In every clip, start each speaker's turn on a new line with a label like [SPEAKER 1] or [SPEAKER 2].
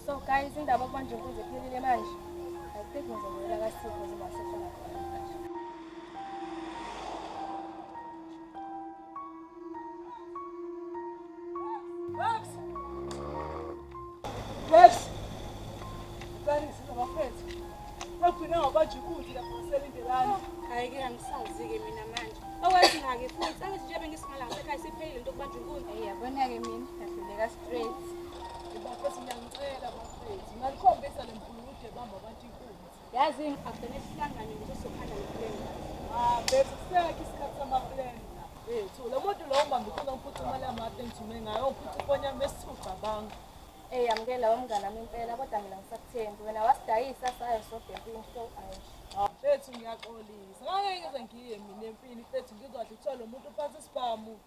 [SPEAKER 1] So guys, indaba manje ukuze iphelile manje. I think ngizobuyela kaSipho noma sefuna khona manje.
[SPEAKER 2] Babs. Kani sizabafethu. Ngaphinda ngabanje ukuthi lapho selindelana.
[SPEAKER 1] Hayi ke angisazi-ke mina manje. Okwenzina-ke futhi angithi nje bengisingalanga sekhaya siphelile into kubanje inkundla. Yabona-ke mina ngahluleka straight.
[SPEAKER 2] Bafethu ngiyangicela bafethu. Ngalikhombisa lempulude bamba abantu inkunzi.
[SPEAKER 1] Yazi ngifakene sihlangane nje sokhanda neplan.
[SPEAKER 2] Babs siyakho isikhathi samaplan. Ethu lo muntu lo ubamba ufuna uphuthuma imali yamade ngithume ngayo uphuthi ufonya mesithuqa banga.
[SPEAKER 1] Yamukela womngane wami impela kodwa mina ngisakuthembi. Wena wasidayisa sayo sonke empini so ayisho.
[SPEAKER 2] Bethu ngiyaxolisa. Ngeke ngize ngiye mina empini bethu ngizohle uthola lo muntu phansi isibamu.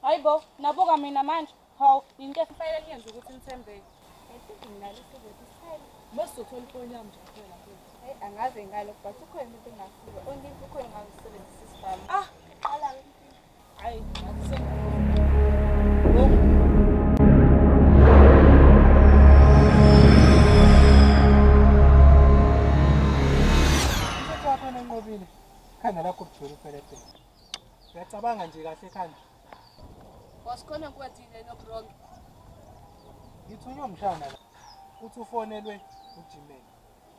[SPEAKER 1] Hayibo, nabuka mina manje. Hawu, into efanele niyenze ukuthi nithembeke. Ayisithi mina lesizothi isithele.
[SPEAKER 2] Masizothola ifoni yami nje kuphela mfethu.
[SPEAKER 1] Angaze ngalo but ukhona into engafika. Only ukhona ngayisebenzisa isibamu.
[SPEAKER 2] Ala. Hayi, ngase.
[SPEAKER 3] Khanda lakho kujula uphelete. Uyacabanga nje kahle khanda.
[SPEAKER 1] Wasikhona kwathile no wrong.
[SPEAKER 3] Ngithunywa umshana la. Uthi ufonelwe uJimeni.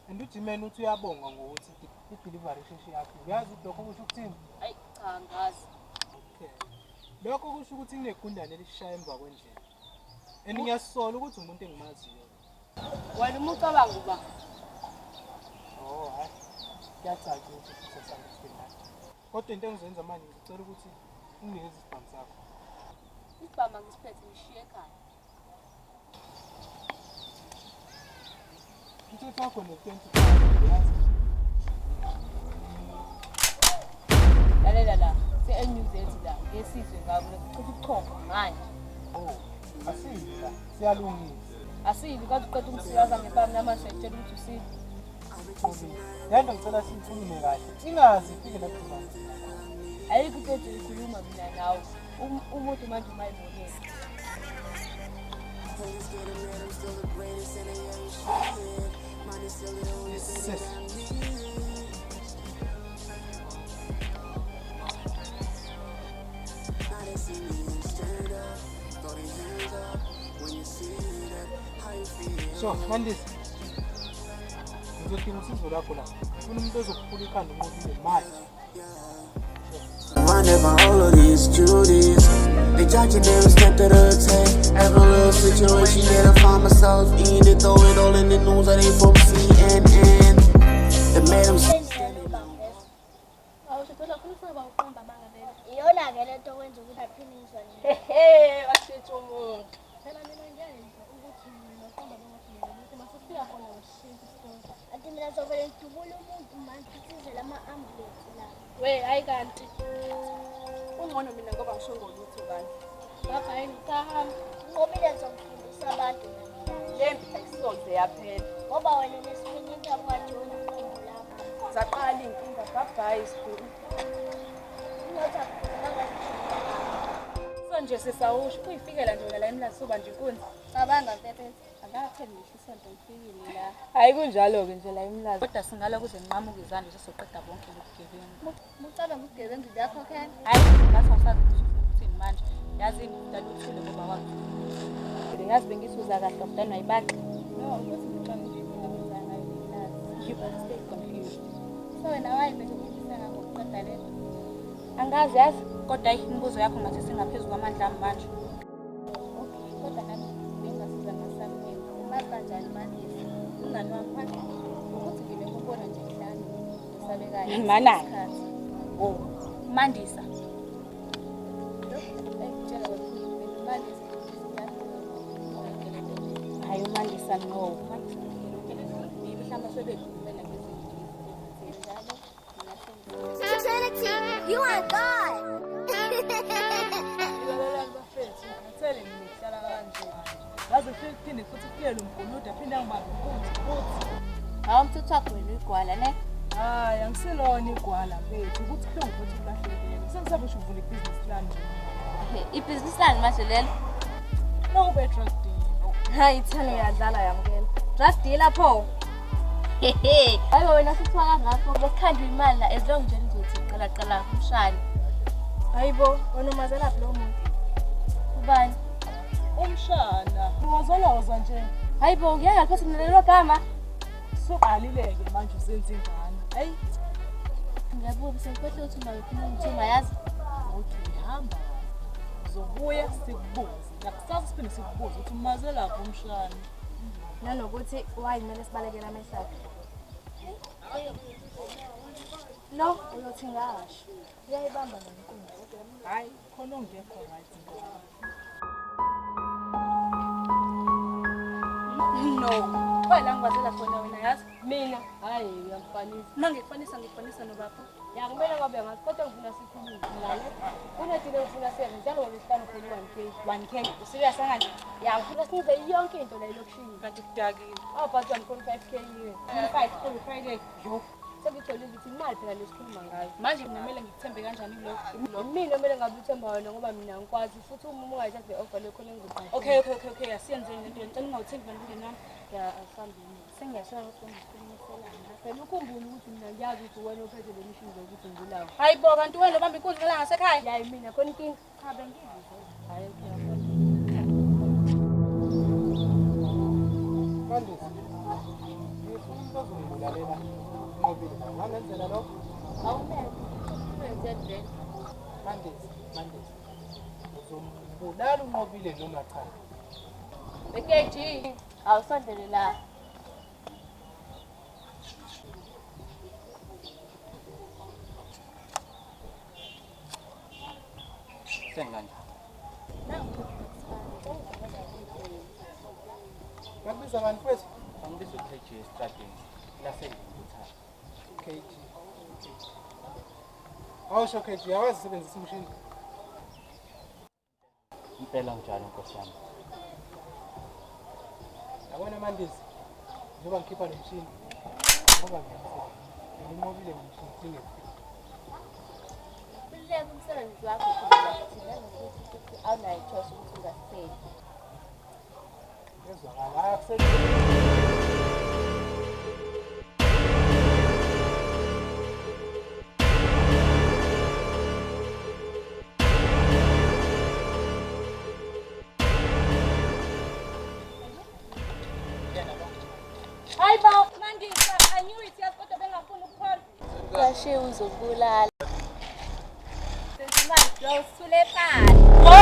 [SPEAKER 3] And uJimeni uthi uyabonga ngokuthi i-delivery sheshe yakho. Uyazi lokho kusho ukuthini?
[SPEAKER 1] Hayi cha angazi.
[SPEAKER 3] Okay. Lokho kusho ukuthi kunegundane elishaya emva kwendlela. And ngiyasola ukuthi umuntu engimaziyo.
[SPEAKER 1] Wena umuntu cabanga uba.
[SPEAKER 3] Oh, hayi. Kuyacaca ukuthi sesandla. Kodwa into engizoyenza manje ngicela ukuthi unginikeze isibhamu sakho.
[SPEAKER 1] Isibhamu ngisiphethe ngishiye ekhaya.
[SPEAKER 3] Umthetho wakho ne-20 yazi.
[SPEAKER 1] Lalela la, se-NZ la, ngesizwe ngabo lokuchitha ubuchopho manje.
[SPEAKER 3] Oh, asiyi la, siyalungisa.
[SPEAKER 1] Asiyi kodwa uqeda ukusikaza ngebhamu namanje siyatshela ukuthi usini.
[SPEAKER 3] Yanda ngicela sikhulume kahle. Singazi ifike lapho manje.
[SPEAKER 1] Ayikho into ekhuluma mina nawe. Umuntu manje mayibonile.
[SPEAKER 3] So, Mandisi. Ngizodinga usizo lakho la. Ufuna umuntu ozokuphula ikhanda unqobile manje.
[SPEAKER 4] Running by all of these duties, they judging every step that I take. Every little situation that I find myself in, they throw it all in the news that they from CNN. It made them say,
[SPEAKER 1] Washithi umuntu.
[SPEAKER 5] Phela mina ngiyayenza ukuthi mina qamba ukuthi masifika khona washintsha isitori. Athi mina sovele ngidubule umuntu manje sizele ama-ambulance la.
[SPEAKER 1] We hayi kanti. Ungcono mina ngoba ngisho ngolutho kanti. Lapha yini sahamba.
[SPEAKER 5] Ngobile ngizokufundisa abantu namhlanje.
[SPEAKER 1] Lempi ayisizoze yaphela.
[SPEAKER 5] Ngoba wena unesinye into abakwaJona qembu lakho.
[SPEAKER 1] Zaqala inkinga bye isikhulu. Nje sisawusho uyifikela nje la emlazi soba nje inkunzi. Cabanga mfethu akatheni ngisho isonto ifikile la. Hayi kunjalo ke nje la emlazi. Kodwa singala kuze nqamuke izandla sizoqeda bonke lobugebengu.
[SPEAKER 5] Mucala ngobugebengu yakho khani.
[SPEAKER 1] Hayi ngathi awusazi ukuthini manje. Yazi ngidala uthule ngoba wakho. Ngazi bengisuza kahle ngidana ayibaqi. No, ukuthi ngicela nje ukwenza ngayo emlazi. You will stay confused. So wena wayibeke ngifisa ngokuqeda lento. Angazi yazi kodwa imibuzo yakho ngathi singaphezulu kwamandla ami manje. Okay, kodwa nami bengasiza ngasami umazi kanjani manje? Ungani wami manje ukuthi ngibe ngubona nje ihlani ngisabe kahle. Manani? Oh, Mandisa. Ekutshela ukuthi Mandisa. Hayi uMandisa no. Mandisa ngibe mhlamba sebedlula ngezinto njalo.
[SPEAKER 5] You are God.
[SPEAKER 2] Ngithele ngihlala kanje. Ngaze phinde futhi kuyele umguluda phinde angibambe futhi.
[SPEAKER 1] Hawu umthetho wakho wena uyigwala ne?
[SPEAKER 2] Hayi angisilona igwala mfethu ukuthi kuhlungu ukuthi ulahlekile. Sengisabe usho uvula ibusiness plan nje.
[SPEAKER 1] Ibhizinisi lani manje lelo?
[SPEAKER 2] Nokube attractive.
[SPEAKER 5] Hayi Thando uyadlala yamukela. Just deal lapho. Hehe. Hayibo wena sithwala ngakho besikhandla imali la as long nje nizothi qala kumshana. Hayibo onomazela lo muntu. Ubani?
[SPEAKER 2] Umshana. Uwazoloza nje.
[SPEAKER 5] Hayibo ngiyeke ngaphathi nalelo gama.
[SPEAKER 2] Suqalileke manje usenza ingane. Hayi.
[SPEAKER 5] Ngiyabuka sengikwethe ukuthi mayikhuluma ngithuma yazi.
[SPEAKER 2] Okay, hamba. Uzobuya sikubuze. Nakusasa siphinde sikubuze ukuthi umazela lapho umshana.
[SPEAKER 5] Nanokuthi why kumele sibalekele amehlo akhe. No, uyothi ngasho. Uyayibamba nenkunzi.
[SPEAKER 2] Hayi, khona ongekho right.
[SPEAKER 1] No. Wala ngibazela khona wena yazi.
[SPEAKER 5] Mina hayi ngiyamfanisa.
[SPEAKER 1] Ngikufanisa nobapho.
[SPEAKER 5] Ya kumele ngabe ngathi kodwa ngifuna sikhulume ngale. Unathile ufuna senze njalo ngolesihlanu phela 1k.
[SPEAKER 1] 1k. Userious kangani?
[SPEAKER 5] Ya ngifuna size yonke into la elokishini.
[SPEAKER 1] Kanti kudakile.
[SPEAKER 5] Awubhathi 1.5k yiwe.
[SPEAKER 1] 5 for Friday.
[SPEAKER 5] Yo. Sengitholile ukuthi imali phela lesikhuluma ngayo.
[SPEAKER 1] Manje mina kumele ngikuthembe kanjani kulokho?
[SPEAKER 5] Mina kumele ngabe uthemba wena ngoba mina ngikwazi futhi uma ungayithatha le offer lekho lengizoqala.
[SPEAKER 1] Okay. Asiyenzeni lento. Ngicela ungawuthengi bandile nami.
[SPEAKER 5] Ya asambini. Sengiyashona ukuthi ngisikhulumisela. Phela ukhumbule ukuthi mina ngiyazi ukuthi wena uphethe le mission zokuthi ngulawo.
[SPEAKER 1] Hayibo kanti wena ubamba inkunzi ngala ngasekhaya?
[SPEAKER 5] Yayi mina khona inkinga. Cha bengizwe. Hayi okay.
[SPEAKER 3] Mandisi. Ngifuna umuntu ozongibulalela umobile. Ngangenzela lokho.
[SPEAKER 5] Awumele. Wenze nje.
[SPEAKER 3] Mandisi. Uzombulala umobile noma cha?
[SPEAKER 5] Bekeji. Awusondele la.
[SPEAKER 6] Sengani.
[SPEAKER 3] Ngakubiza ngani mfethu?
[SPEAKER 6] Angibiza uKG estradini. Lasengikuthanda.
[SPEAKER 3] KG. Awusho KG, awazi usebenzisa umshini.
[SPEAKER 6] Impela njalo Nkosi yami.
[SPEAKER 3] Yabona Mandisi. Njoba ngikhipha lo mshini. Ngoba ngiyasela. Ngimobile nomshini singefiki.
[SPEAKER 5] Kuleke umsebenzi wakho kuba thina nokuthi awunayo choice ukuthi ungaseli.
[SPEAKER 3] Ngezwakala ayakusebenza.
[SPEAKER 1] Hayibo Mandisa, I knew it yazi kodwa bengafuni ukukholwa.
[SPEAKER 5] Kwashe uzobulala.
[SPEAKER 1] Sensimanje lo usule phansi. Wo